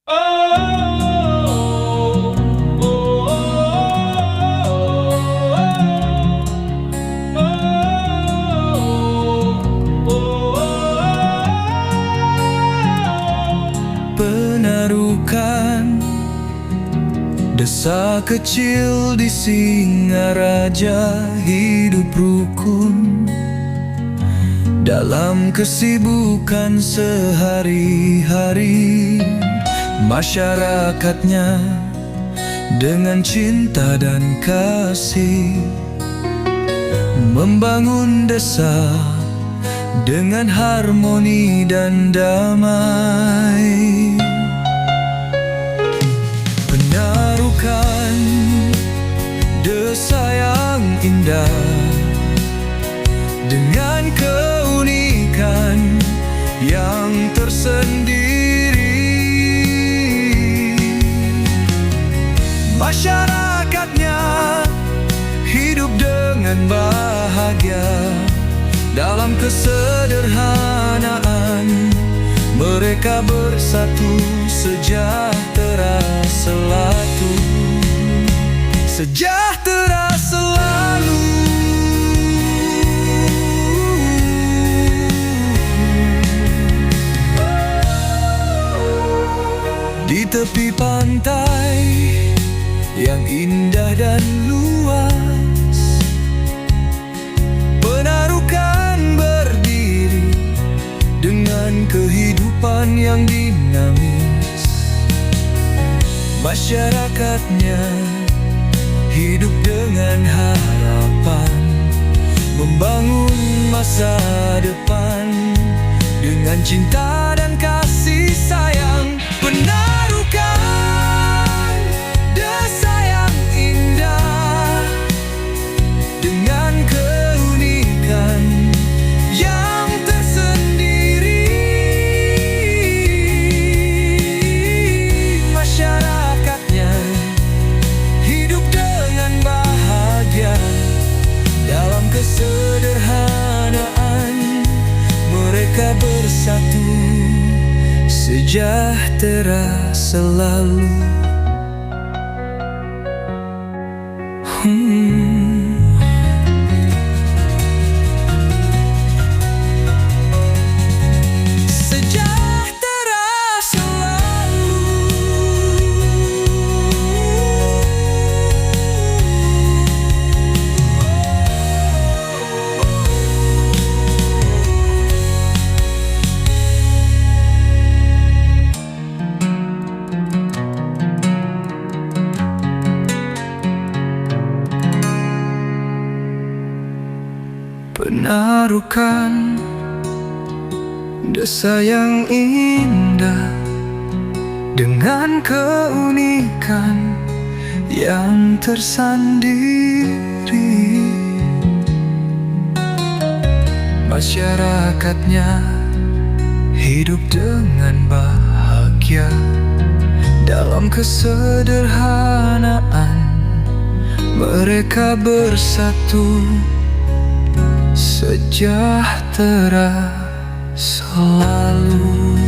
Penarukan desa kecil di Singaraja, hidup rukun dalam kesibukan sehari-hari. Masyarakatnya dengan cinta dan kasih membangun desa dengan harmoni dan damai. Penarukan desa yang indah dengan keunikan yang tersendiri. Masyarakatnya hidup dengan bahagia dalam kesederhanaan. Mereka bersatu, sejahtera selalu, sejahtera selalu. Di tepi pantai yang indah dan luas, Penarukan berdiri dengan kehidupan yang dinamis. Masyarakatnya hidup dengan harapan, membangun masa depan dengan cinta dan kasih sayang. Penarukan desa yang indah dengan keunikan yang tersendiri. Masyarakatnya hidup dengan bahagia dalam kesederhanaan. Mereka bersatu, sejahtera selalu. Sejahtera selalu. Penarukan desa yang indah dengan keunikan yang tersendiri. Masyarakatnya hidup dengan bahagia dalam kesederhanaan. Mereka bersatu, sejahtera selalu.